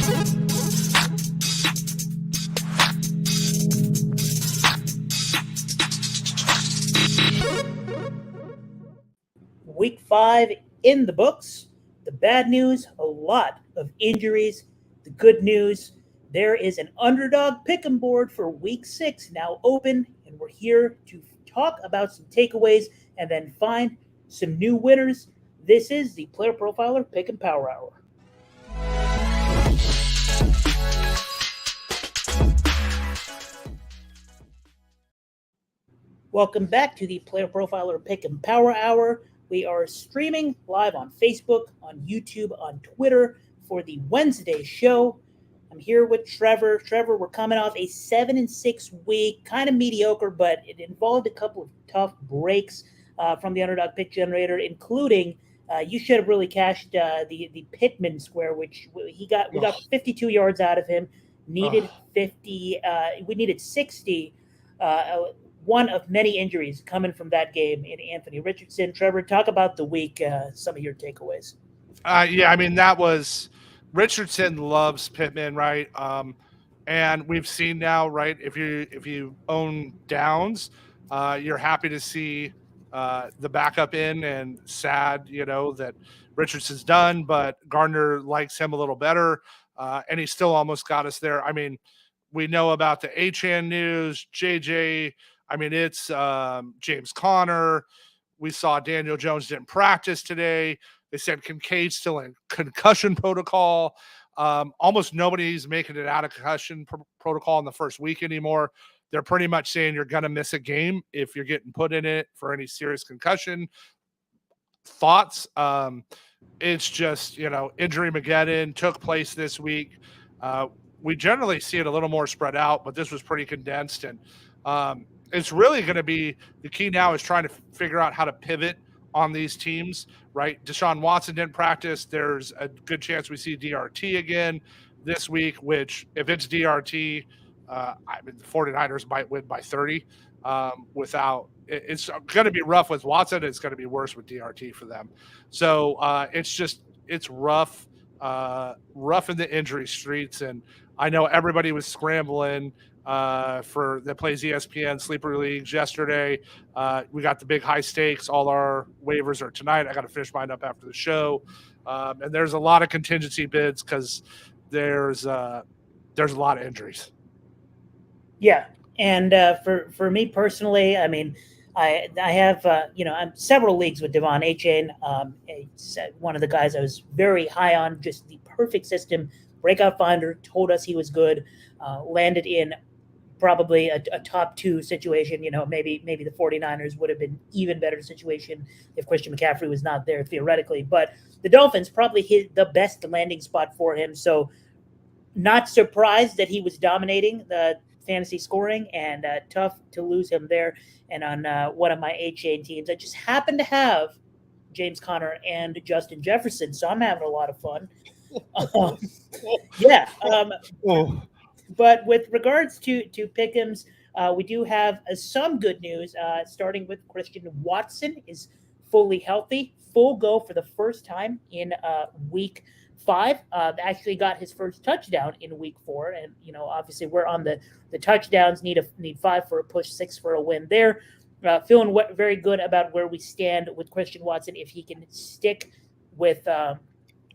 Week 5 in the books. The bad news, a lot of injuries. The good news, there is an underdog pick'em board for week 6 now open, and we're here to talk about some takeaways and then find some new winners. This is the Player Profiler Pick 'em Power Hour. Welcome back to the Player Profiler Pick 'em Power Hour. We are streaming live on Facebook, on YouTube, on Twitter for the Wednesday show. I'm here with Trevor. Trevor, we're coming off a 7-6 week, kind of mediocre, but it involved a couple of tough breaks from the underdog pick generator, including you should have really cashed the Pittman square, which we got 52 yards out of him. Needed 50. We needed 60. One of many injuries coming from that game in Anthony Richardson. Trevor, talk about the week, some of your takeaways. Yeah, I mean, that was Richardson loves Pittman, right? And we've seen now, right, if you own Downs, you're happy to see the backup in, and sad, that Richardson's done, but Gardner likes him a little better, and he still almost got us there. I mean, we know about the Achane news, JJ. I mean, it's James Conner. We saw Daniel Jones didn't practice today. They said Kincaid's still in concussion protocol. Almost nobody's making it out of concussion protocol in the first week anymore. They're pretty much saying you're going to miss a game if you're getting put in it for any serious concussion. Thoughts? It's just, injury Mageddon took place this week. We generally see it a little more spread out, but this was pretty condensed. And it's really going to be the key now is trying to figure out how to pivot on these teams, right? Deshaun Watson didn't practice. There's a good chance we see DRT again this week, which if it's DRT, I mean, the 49ers might win by 30 it's going to be rough with Watson. It's going to be worse with DRT for them. So it's rough in the injury streets. And I know everybody was scrambling that plays ESPN Sleeper Leagues yesterday. We got the big high stakes. All our waivers are tonight. I got to finish mine up after the show. And there's a lot of contingency bids because there's a lot of injuries. Yeah. And for me personally, I mean, I have, I'm several leagues with Devon Achane. It's one of the guys I was very high on, just the perfect system, breakout finder, told us he was good, landed in probably a top 2 situation. Maybe the 49ers would have been even better situation if Christian McCaffrey was not there theoretically. But the Dolphins probably hit the best landing spot for him. So not surprised that he was dominating the fantasy scoring, and tough to lose him there. And on one of my A-Chain teams, I just happened to have James Conner and Justin Jefferson, so I'm having a lot of fun. Yeah. But with regards to Pick'ems, we do have some good news, starting with Christian Watson is fully healthy, full go for the first time in week 5. Actually got his first touchdown in week 4. And, obviously we're on the touchdowns, need 5 for a push, 6 for a win there. Feeling very good about where we stand with Christian Watson if he can stick with, that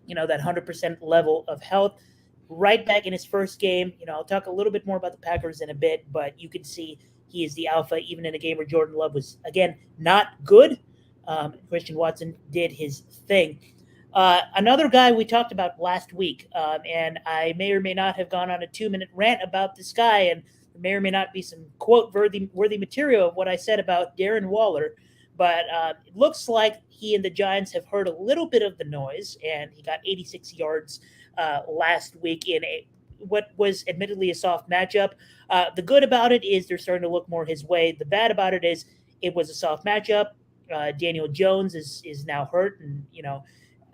100% level of health. Right back in his first game. I'll talk a little bit more about the Packers in a bit, but you can see he is the alpha even in a game where Jordan Love was, again, not good. Christian Watson did his thing. Another guy we talked about last week, and I may or may not have gone on a 2-minute rant about this guy, and there may or may not be some quote-worthy material of what I said about Darren Waller, but it looks like he and the Giants have heard a little bit of the noise, and he got 86 yards last week in what was admittedly a soft matchup. The good about it is they're starting to look more his way. The bad about it is it was a soft matchup. Daniel Jones is now hurt, and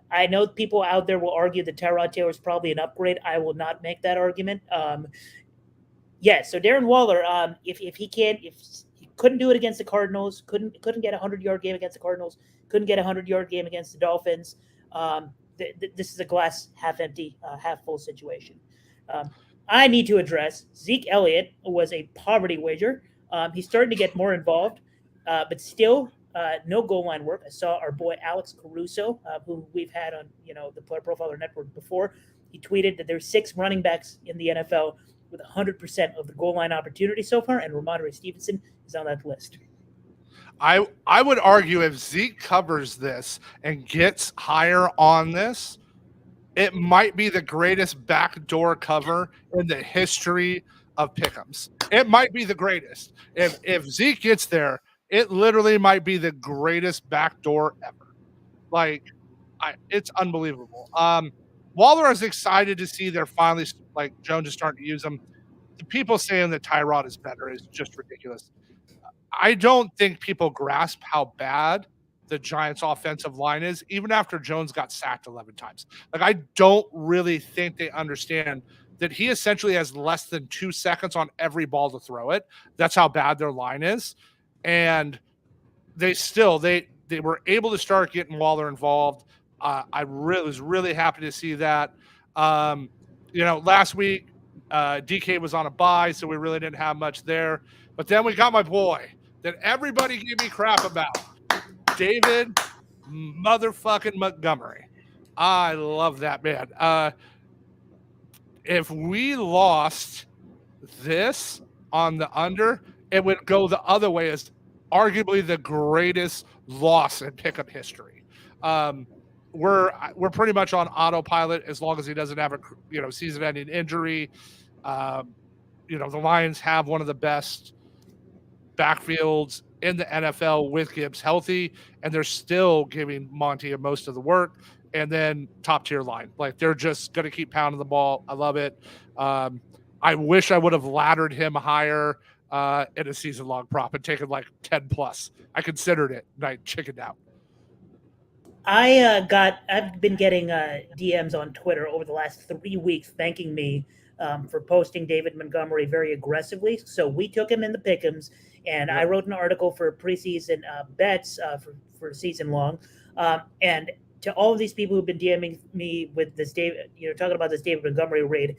I know people out there will argue that Tyrod Taylor is probably an upgrade. I will not make that argument. So Darren Waller, if he couldn't do it against the Cardinals, couldn't get a 100-yard game against the Cardinals, couldn't get a 100-yard game against the Dolphins. This is a glass half empty, half full situation. I need to address Zeke Elliott was a poverty wager. He's starting to get more involved, but still no goal line work. I saw our boy Alex Caruso, who we've had on the Player Profiler Network before. He tweeted that there's 6 running backs in the NFL with 100% of the goal line opportunity so far, and Ramondre Stevenson is on that list. I would argue if Zeke covers this and gets higher on this, it might be the greatest backdoor cover in the history of pick'ems. It might be the greatest. If Zeke gets there, it literally might be the greatest backdoor ever. Like, it's unbelievable. Waller is excited to see they're finally like Jones is starting to use them. The people saying that Tyrod is better is just ridiculous. I don't think people grasp how bad the Giants' offensive line is, even after Jones got sacked 11 times. Like, I don't really think they understand that he essentially has less than 2 seconds on every ball to throw it. That's how bad their line is. And they were able to start getting Waller involved. I was really happy to see that. Last week, DK was on a bye, so we really didn't have much there. But then we got my boy that everybody gave me crap about, David motherfucking Montgomery. I love that man. If we lost this on the under, it would go the other way as arguably the greatest loss in pickup history. We're pretty much on autopilot as long as he doesn't have a season-ending injury. The Lions have one of the best backfields in the NFL with Gibbs healthy, and they're still giving Monty most of the work. And then top tier line, like they're just going to keep pounding the ball. I love it. I wish I would have laddered him higher in a season long prop and taken like 10 plus. I considered it, and I chickened out. I've been getting DMs on Twitter over the last 3 weeks thanking me for posting David Montgomery very aggressively. So we took him in the pick'ems, and I wrote an article for preseason bets for season long. And to all of these people who've been DMing me with this David, talking about this David Montgomery raid,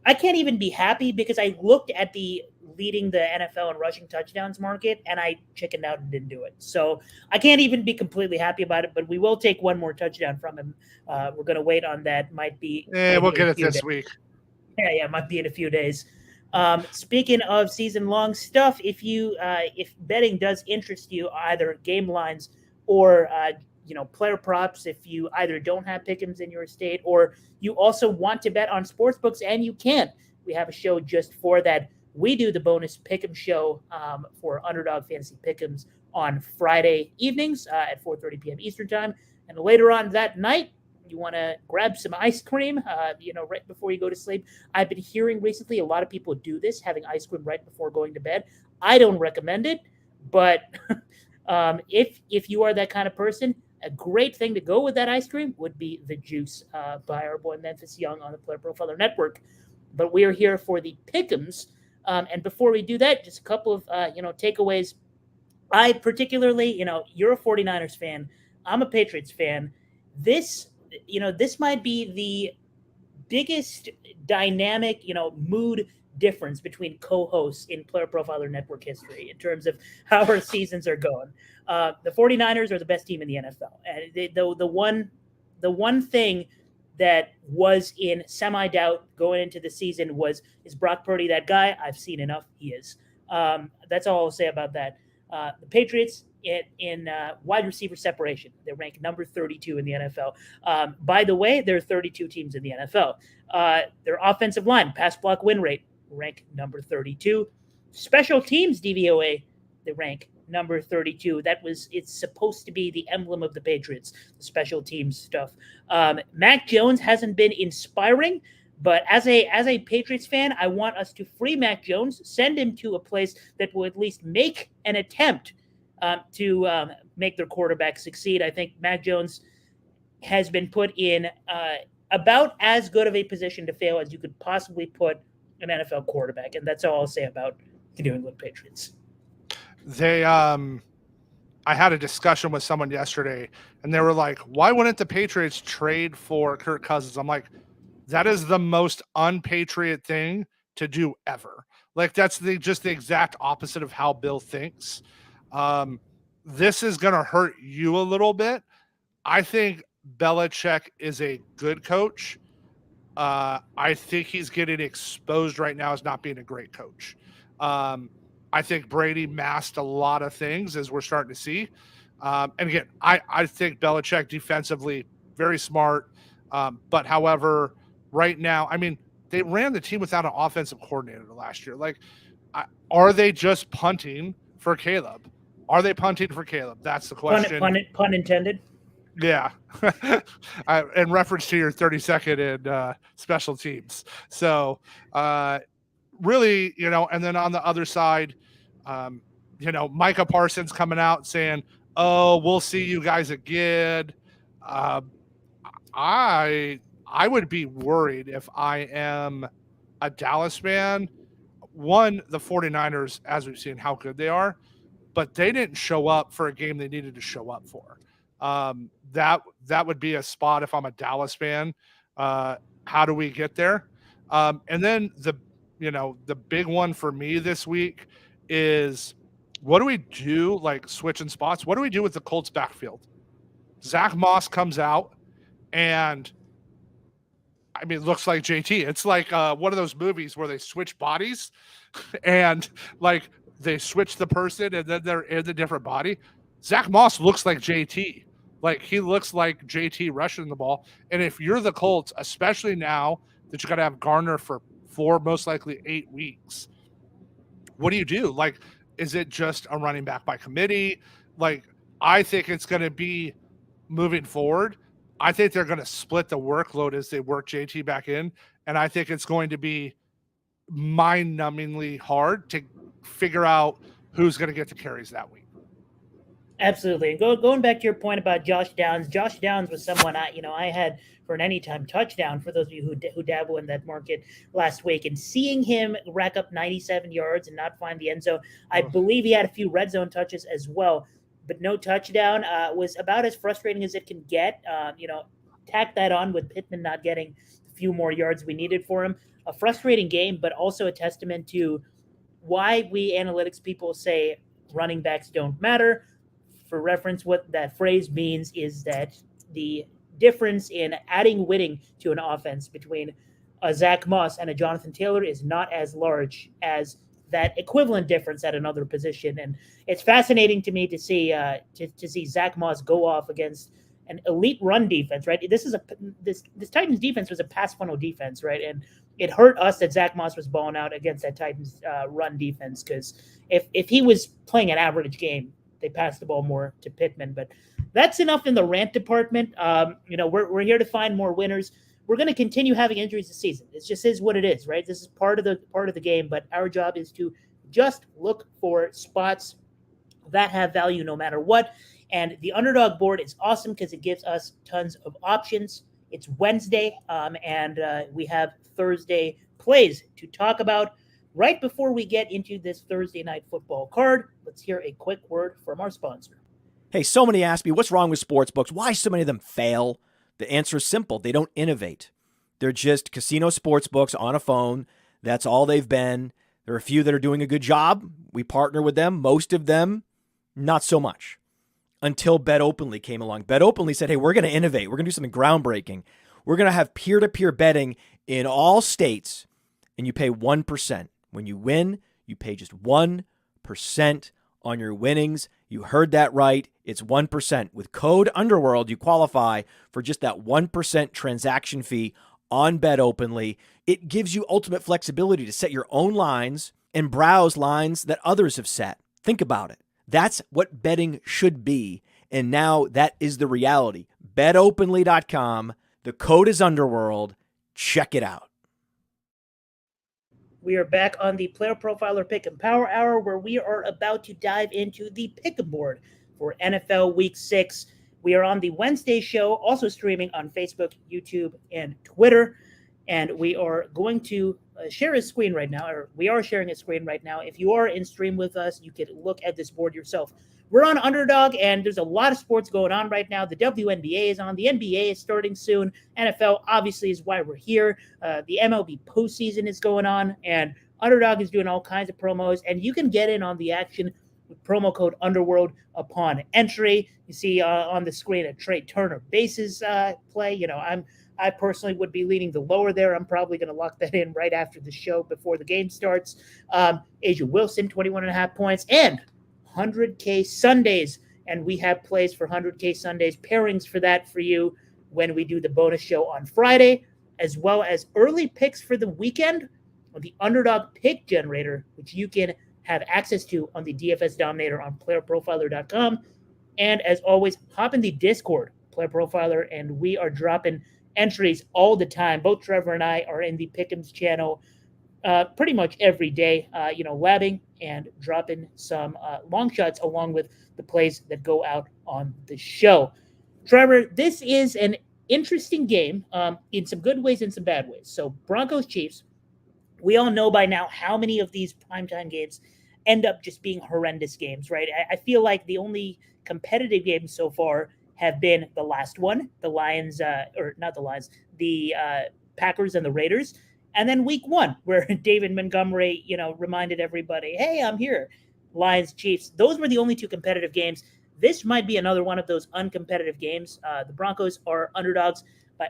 I can't even be happy because I looked at the leading the NFL in rushing touchdowns market, and I chickened out and didn't do it. So I can't even be completely happy about it, but we will take one more touchdown from him. We're going to wait on that. Might be. We'll get it this week. Yeah, might be in a few days. Speaking of season-long stuff, if betting does interest you, either game lines or player props, if you either don't have pick'ems in your state or you also want to bet on sports books and you can't, we have a show just for that. We do the bonus pick'em show for Underdog Fantasy Pick'ems on Friday evenings at 4:30 p.m. Eastern Time, and later on that night, you want to grab some ice cream, right before you go to sleep. I've been hearing recently a lot of people do this, having ice cream right before going to bed. I don't recommend it, but if you are that kind of person, a great thing to go with that ice cream would be the juice by our boy Memphis Young on the Player Profiler Network. But we are here for the pick'ems. And before we do that, just a couple of takeaways. I particularly, you're a 49ers fan. I'm a Patriots fan. This might be the biggest dynamic, mood difference between co-hosts in Player Profiler Network history in terms of how our seasons are going. The 49ers are the best team in the NFL. And the one thing that was in semi-doubt going into the season is Brock Purdy that guy? I've seen enough. He is. That's all I'll say about that. The Patriots in wide receiver separation, they rank number 32 in the NFL. By the way, there are 32 teams in the NFL. Their offensive line, pass block win rate, rank number 32. Special teams DVOA, they rank number 32. It's supposed to be the emblem of the Patriots, the special teams stuff. Mac Jones hasn't been inspiring, but as a Patriots fan, I want us to free Mac Jones, send him to a place that will at least make an attempt to make their quarterback succeed. I think Mac Jones has been put in about as good of a position to fail as you could possibly put an NFL quarterback, and that's all I'll say about the New England Patriots. I had a discussion with someone yesterday, and they were like, why wouldn't the Patriots trade for Kirk Cousins? I'm like, That is the most unpatriot thing to do ever. Like that's just the exact opposite of how Bill thinks. This is going to hurt you a little bit. I think Belichick is a good coach. I think he's getting exposed right now as not being a great coach. I think Brady masked a lot of things as we're starting to see. And again, I think Belichick defensively very smart. But however, right now, I mean, they ran the team without an offensive coordinator last year. Like, are they just punting for Caleb? Are they punting for Caleb? That's the question. Pun intended. Yeah. In reference to your 30-second in special teams. So, really, and then on the other side, Micah Parsons coming out saying, "Oh, we'll see you guys again." I would be worried if I am a Dallas fan. One, the 49ers, as we've seen how good they are, but they didn't show up for a game they needed to show up for. That would be a spot if I'm a Dallas fan. How do we get there? And then the big one for me this week is, what do we do, like switching spots? What do we do with the Colts backfield? Zach Moss comes out and I mean, it looks like JT. It's like one of those movies where they switch bodies and like they switch the person and then they're in a different body. Zach Moss looks like JT. Like he looks like JT rushing the ball. And if you're the Colts, especially now that you got to have Garner for 4, most likely 8 weeks, what do you do? Like, is it just a running back by committee? Like, I think it's going to be moving forward. I think they're going to split the workload as they work JT back in. And I think it's going to be mind-numbingly hard to figure out who's going to get the carries that week. Absolutely. And going back to your point about Josh Downs was someone I had for an anytime touchdown for those of you who dabble in that market last week. And seeing him rack up 97 yards and not find the end zone, I believe he had a few red zone touches as well, but no touchdown, was about as frustrating as it can get. Tack that on with Pittman not getting a few more yards we needed for him. A frustrating game, but also a testament to why we analytics people say running backs don't matter. For reference, what that phrase means is that the difference in adding Whitting to an offense between a Zach Moss and a Jonathan Taylor is not as large as that equivalent difference at another position. And it's fascinating to me to see to see Zach Moss go off against an elite run defense, right? This Titans defense was a pass funnel defense, right? And it hurt us that Zach Moss was balling out against that Titans run defense, because if he was playing an average game, they passed the ball more to Pittman. But that's enough in the rant department. We're here to find more winners. We're going to continue having injuries this season. It just is what it is, right? This is part of the game. But our job is to just look for spots that have value no matter what. And the underdog board is awesome because it gives us tons of options. It's Wednesday, and we have Thursday plays to talk about. Right before we get into this Thursday night football card, let's hear a quick word from our sponsor. Hey, so many ask me, what's wrong with sportsbooks? Why so many of them fail? The answer is simple. They don't innovate. They're just casino sportsbooks on a phone. That's all they've been. There are a few that are doing a good job. We partner with them. Most of them, not so much. Until Bet Openly came along. Bet Openly said, hey, we're going to innovate. We're going to do something groundbreaking. We're going to have peer-to-peer betting in all states, and you pay 1%. When you win, you pay just 1% on your winnings. You heard that right. It's 1%. With code Underworld, you qualify for just that 1% transaction fee on Bet Openly. It gives you ultimate flexibility to set your own lines and browse lines that others have set. Think about it. That's what betting should be. And now that is the reality. BetOpenly.com. The code is Underworld. Check it out. We are back on the Player Profiler Pick Em Hour, where we are about to dive into the pick 'em board for NFL Week 6. We are on the Wednesday show, also streaming on Facebook, YouTube, and Twitter. And we are going to share a screen right now, or we are sharing a screen right now. If you are in stream with us, you can look at this board yourself. we're on Underdog, and there's a lot of sports going on right now. The WNBA is on. The NBA is starting soon. NFL obviously is why we're here. The MLB postseason is going on, and Underdog is doing all kinds of promos, and you can get in on the action with promo code Underworld upon entry. You see on the screen a Trey Turner bases play. I personally would be leaning the lower there. I'm probably going to lock that in right after the show before the game starts. Asia Wilson, 21.5 points, and 100K Sundays. And we have plays for 100K Sundays, pairings for that for you when we do the bonus show on Friday, as well as early picks for the weekend on the Underdog Pick Generator, which you can have access to on the DFS Dominator on PlayerProfiler.com. And as always, hop in the Discord, Player Profiler, and we are dropping entries all the time. Both Trevor and I are in the Pick'ems channel pretty much every day, labbing and dropping some long shots along with the plays that go out on the show. Trevor, this is an interesting game in some good ways and some bad ways. So Broncos Chiefs, we all know by now how many of these primetime games end up just being horrendous games, right? I feel like the only competitive games so far have been the last one, the Lions, or not the Lions, the Packers and the Raiders. And then week 1, where David Montgomery, reminded everybody, hey, I'm here. Lions, Chiefs. Those were the only 2 competitive games. This might be another one of those uncompetitive games. The Broncos are underdogs by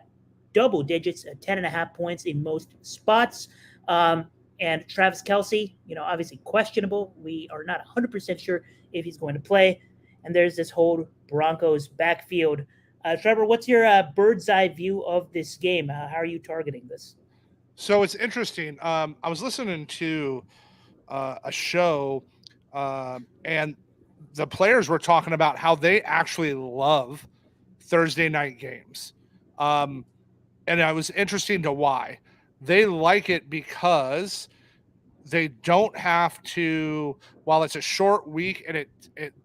double digits at 10.5 points in most spots. And Travis Kelce, obviously questionable. We are not 100% sure if he's going to play. And there's this whole Broncos backfield. Trevor, what's your bird's eye view of this game? How are you targeting this? So it's interesting. I was listening to a show, and the players were talking about how they actually love Thursday night games. And it was interesting to why. They like it because they don't have to, while it's a short week and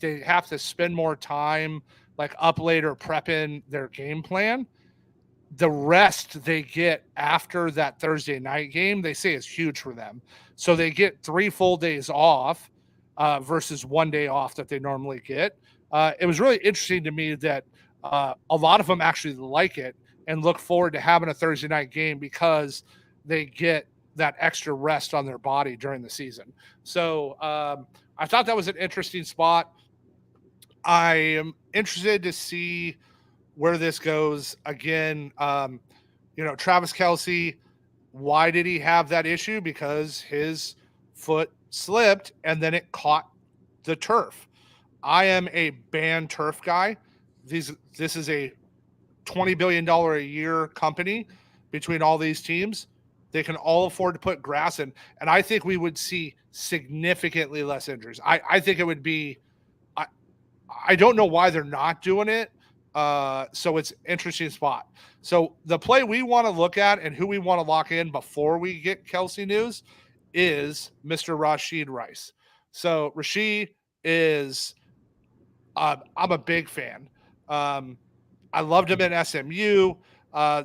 they have to spend more time like up later prepping their game plan. The rest they get after that Thursday night game, they say is huge for them. So they get 3 full days off versus 1 day off that they normally get. It was really interesting to me that a lot of them actually like it and look forward to having a Thursday night game because they get that extra rest on their body during the season. So I thought that was an interesting spot. I am interested to see where this goes. Again, Travis Kelce, why did he have that issue? Because his foot slipped and then it caught the turf. I am a banned turf guy. This is a $20 billion a year company between all these teams. They can all afford to put grass in. And I think we would see significantly less injuries. I think it would be, I don't know why they're not doing it. So it's an interesting spot. So the play we want to look at and who we want to lock in before we get Kelce news is Mr. Rashid Rice. So Rashid is, I'm a big fan. I loved him at SMU.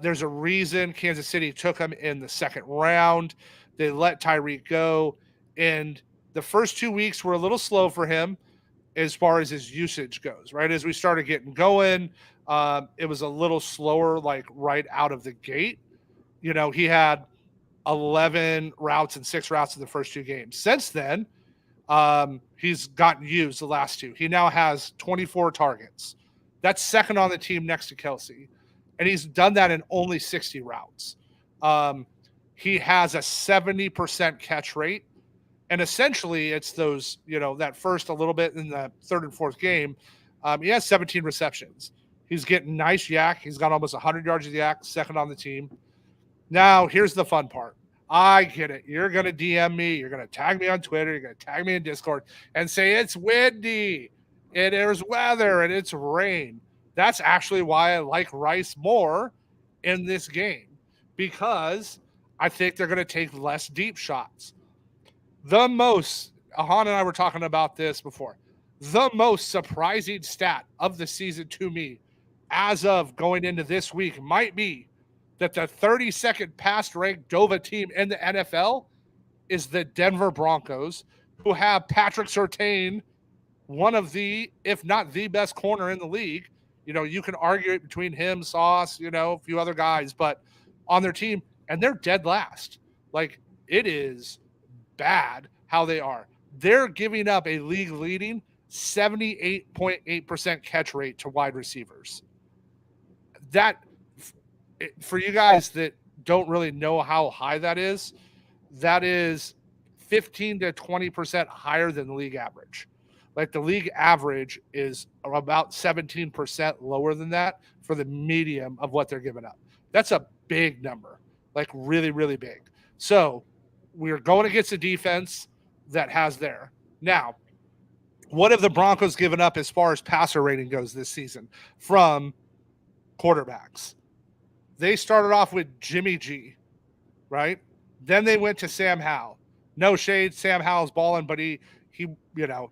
There's a reason Kansas City took him in the 2nd round. They let Tyreek go. And the first 2 weeks were a little slow for him as far as his usage goes, right? As we started getting going, it was a little slower, like right out of the gate. He had 11 routes and 6 routes in the first 2 games. Since then, he's gotten used the last 2. He now has 24 targets. That's 2nd on the team next to Kelce. And he's done that in only 60 routes. He has a 70% catch rate. And essentially, it's those, that first a little bit in the 3rd and 4th game, he has 17 receptions. He's getting nice yak. He's got almost 100 yards of yak, 2nd on the team. Now, here's the fun part. I get it. You're going to DM me. You're going to tag me on Twitter. You're going to tag me in Discord and say it's windy and there's weather and it's rain. That's actually why I like Rice more in this game because I think they're going to take less deep shots. Ahaan and I were talking about this before. The most surprising stat of the season to me as of going into this week might be that the 32nd past ranked Dova team in the NFL is the Denver Broncos, who have Patrick Surtain one of the, if not the best corner in the league. You can argue it between him, Sauce, a few other guys, but on their team, and they're dead last. Like, it is bad how they are. They're giving up a league leading 78.8% catch rate to wide receivers. That, for you guys that don't really know how high that is 15 to 20% higher than the league average. Like, the league average is about 17% lower than that for the medium of what they're giving up. That's a big number, like really, really big. So we're going against a defense that has there. Now, what have the Broncos given up as far as passer rating goes this season from quarterbacks? They started off with Jimmy G, right? Then they went to Sam Howell. No shade, Sam Howell's balling, but he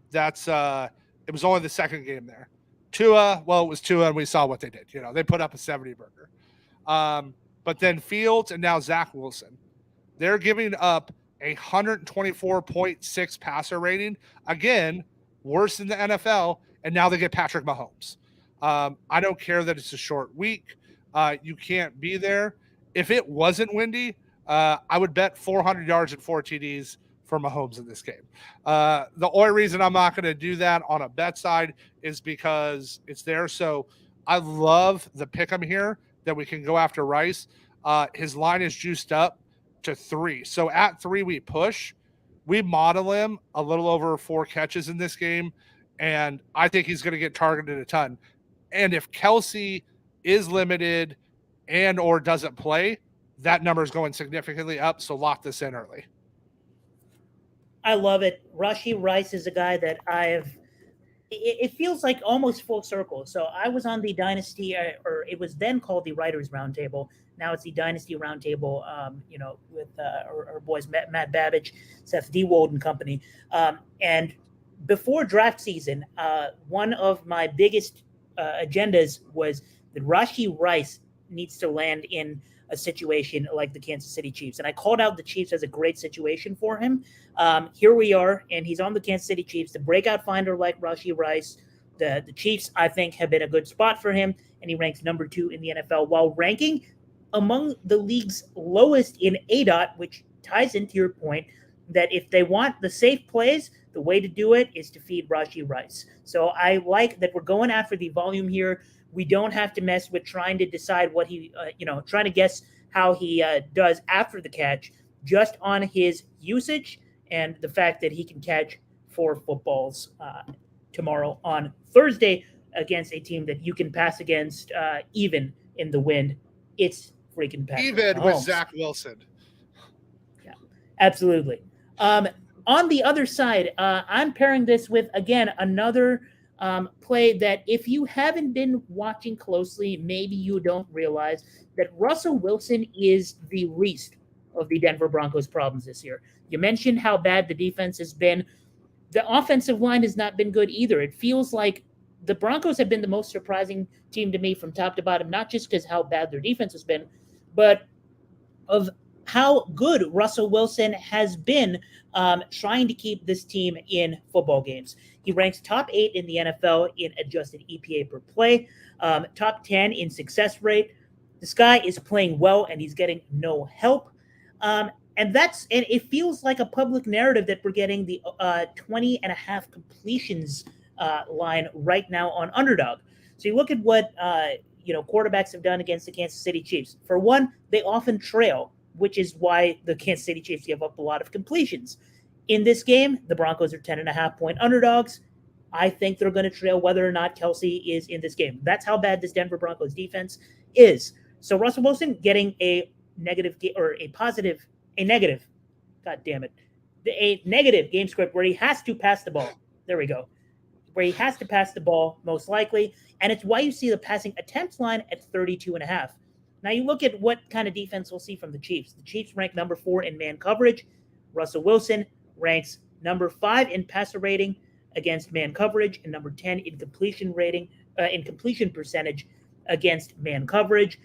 that's it was only the second game there. Tua, well, it was Tua, and we saw what they did. They put up a 70 burger. But then Fields and now Zach Wilson, they're giving up a 124.6 passer rating. Again, worse than the NFL, and now they get Patrick Mahomes. I don't care that it's a short week. You can't be there. If it wasn't windy, I would bet 400 yards and 4 TDs for Mahomes in this game. The only reason I'm not going to do that on a bet side is because it's there. So I love the pick 'em here that we can go after Rice. His line is juiced up to 3. So at 3, we push. We model him a little over 4 catches in this game, and I think he's going to get targeted a ton. And if Kelsey is limited and or doesn't play, that number is going significantly up. So lock this in early. I love it. Rashee Rice is a guy that it feels like almost full circle. So I was on the Dynasty, or it was then called the Writers Roundtable. Now it's the Dynasty Roundtable, with our boys Matt Babbage, Seth Dewold and company. And before draft season, one of my biggest agendas was that Rashee Rice needs to land in a situation like the Kansas City Chiefs. And I called out the Chiefs as a great situation for him. Here we are, and he's on the Kansas City Chiefs, the breakout finder like Rashee Rice. The Chiefs, I think, have been a good spot for him, and he ranks number 2 in the NFL while ranking among the league's lowest in ADOT, which ties into your point that if they want the safe plays, the way to do it is to feed Rashee Rice. So I like that we're going after the volume here. We don't have to mess with trying to decide what he, trying to guess how he does after the catch, just on his usage and the fact that he can catch 4 footballs tomorrow on Thursday against a team that you can pass against even in the wind. It's freaking Patrick Even Mahomes. with Zach Wilson. Yeah, absolutely. On the other side, I'm pairing this with, again, another play that if you haven't been watching closely, maybe you don't realize that Russell Wilson is the least of the Denver Broncos' problems this year. You mentioned how bad the defense has been. The offensive line has not been good either. It feels like the Broncos have been the most surprising team to me from top to bottom, not just because how bad their defense has been, but of how good Russell Wilson has been trying to keep this team in football games. He ranks top 8 in the NFL in adjusted EPA per play, top 10 in success rate. This guy is playing well, and he's getting no help. And it feels like a public narrative that we're getting the 20.5 completions line right now on Underdog. So you look at what quarterbacks have done against the Kansas City Chiefs. For one, they often trail, which is why the Kansas City Chiefs give up a lot of completions. In this game, the Broncos are 10.5-point underdogs. I think they're going to trail whether or not Kelsey is in this game. That's how bad this Denver Broncos defense is. So Russell Wilson getting a negative game script where he has to pass the ball. There we go. Where he has to pass the ball most likely. And it's why you see the passing attempts line at 32.5. Now you look at what kind of defense we'll see from the Chiefs. The Chiefs rank number 4 in man coverage. Russell Wilson ranks number 5 in passer rating against man coverage and number 10 in completion percentage against man coverage.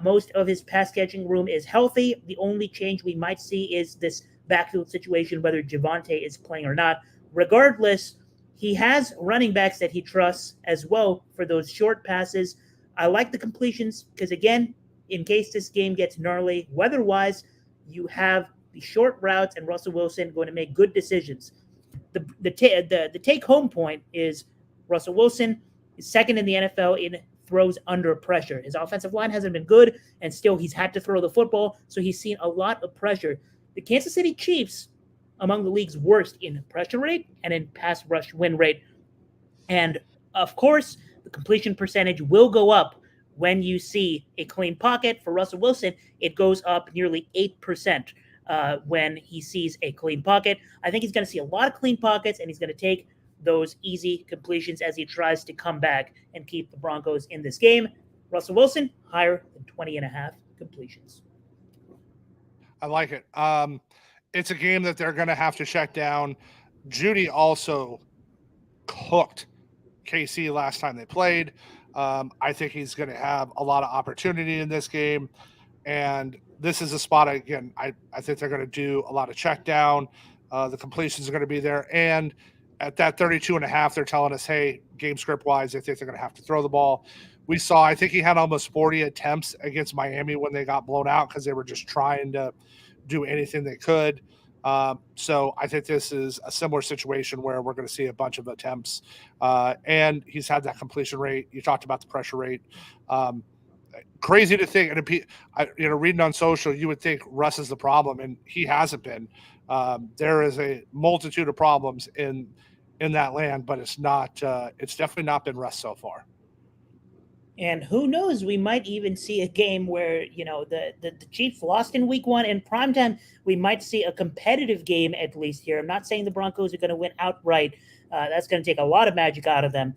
Most of his pass catching room is healthy. The only change we might see is this backfield situation, whether Javonte is playing or not. Regardless, He has running backs that he trusts as well for those short passes. I like the completions because, again, in case this game gets gnarly weather-wise, you have the short routes and Russell Wilson going to make good decisions. The take-home point is Russell Wilson is second in the NFL in throws under pressure. His offensive line hasn't been good, and still he's had to throw the football, so he's seen a lot of pressure. The Kansas City Chiefs, among the league's worst in pressure rate and in pass rush win rate. And, of course, the completion percentage will go up when you see a clean pocket. For Russell Wilson, it goes up nearly 8% when he sees a clean pocket. I think he's going to see a lot of clean pockets, and he's going to take those easy completions as he tries to come back and keep the Broncos in this game. Russell Wilson, higher than 20.5 completions. I like it. It's a game that they're going to have to shut down. Judy also cooked KC last time they played. I think he's going to have a lot of opportunity in this game. And this is a spot, again, I think they're going to do a lot of check down. The completions are going to be there. And at that 32.5, they're telling us, hey, game script wise, they think they're going to have to throw the ball. We saw, I think he had almost 40 attempts against Miami when they got blown out because they were just trying to do anything they could. So I think this is a similar situation where we're going to see a bunch of attempts. And he's had that completion rate. You talked about the pressure rate. Crazy to think, and reading on social, you would think Russ is the problem, and he hasn't been. There is a multitude of problems in that land, but it's not. It's definitely not been Russ so far. And who knows, we might even see a game where, the Chiefs lost in week 1 in primetime. We might see a competitive game at least here. I'm not saying the Broncos are going to win outright. That's going to take a lot of magic out of them.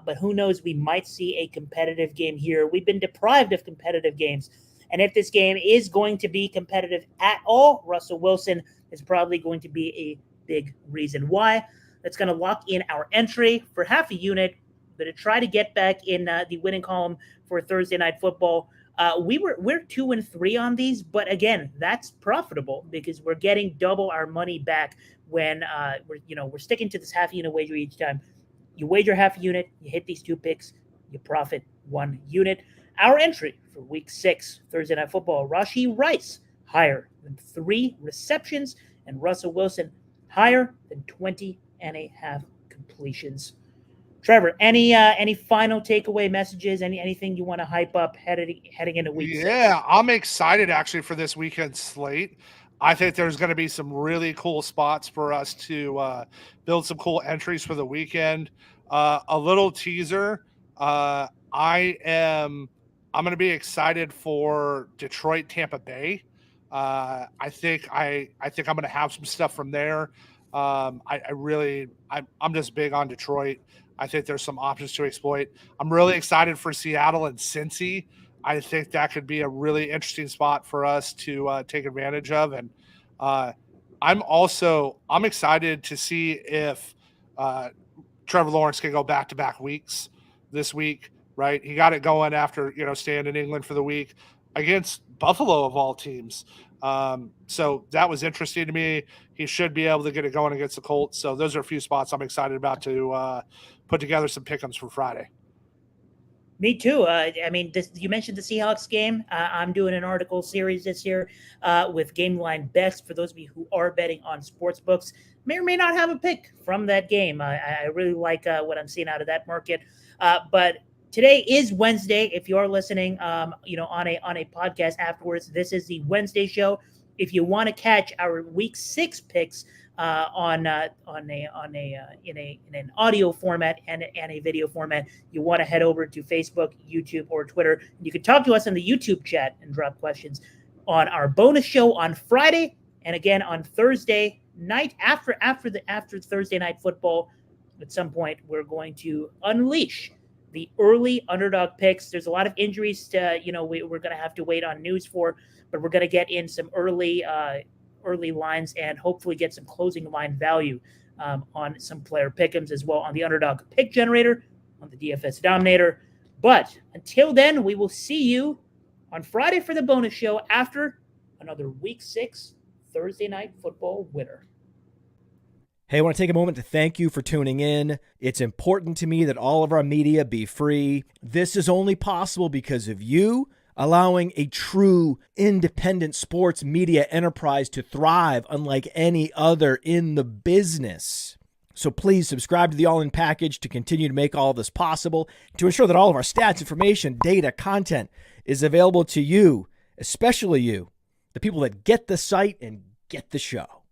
But who knows, we might see a competitive game here. We've been deprived of competitive games. And if this game is going to be competitive at all, Russell Wilson is probably going to be a big reason why. That's going to lock in our entry for half a unit. But to try to get back in the winning column for Thursday Night Football. We're 2-3 on these, but again, that's profitable because we're getting double our money back when we're sticking to this half unit wager each time. You wager half a unit, you hit these 2 picks, you profit 1 unit. Our entry for Week 6 Thursday Night Football: Rashee Rice higher than 3 receptions, and Russell Wilson higher than 20.5 completions. Trevor, any final takeaway messages? Anything you want to hype up heading into week 6? Yeah, I'm excited actually for this weekend slate. I think there's going to be some really cool spots for us to build some cool entries for the weekend. A little teaser. I'm going to be excited for Detroit, Tampa Bay. I think I'm going to have some stuff from there. I'm just big on Detroit. I think there's some options to exploit. I'm really excited for Seattle and Cincy. I think that could be a really interesting spot for us to take advantage of. And I'm excited to see if Trevor Lawrence can go back-to-back weeks this week, right? He got it going after, staying in England for the week against Buffalo of all teams. So that was interesting to me. He should be able to get it going against the Colts. So those are a few spots I'm excited about to put together some pick'ems for Friday. Me too. You mentioned the Seahawks game. I'm doing an article series this year with Game Line Best for those of you who are betting on sports books. May or may not have a pick from that game. I really like what I'm seeing out of that market. But today is Wednesday. If you are listening, on a podcast afterwards, this is the Wednesday show. If you want to catch our Week 6 picks in an audio format and a video format, you want to head over to Facebook, YouTube, or Twitter. You can talk to us in the YouTube chat and drop questions on our bonus show on Friday, and again on Thursday night after Thursday Night Football. At some point, we're going to unleash the early underdog picks. There's a lot of injuries we're going to have to wait on news for, but we're going to get in some early lines and hopefully get some closing line value on some player pick'ems as well on the underdog pick generator, on the DFS Dominator. But until then, we will see you on Friday for the bonus show after another Week 6 Thursday Night Football winner. Hey, I want to take a moment to thank you for tuning in. It's important to me that all of our media be free. This is only possible because of you allowing a true independent sports media enterprise to thrive unlike any other in the business. So please subscribe to the All In Package to continue to make all of this possible, to ensure that all of our stats, information, data, content is available to you, especially you, the people that get the site and get the show.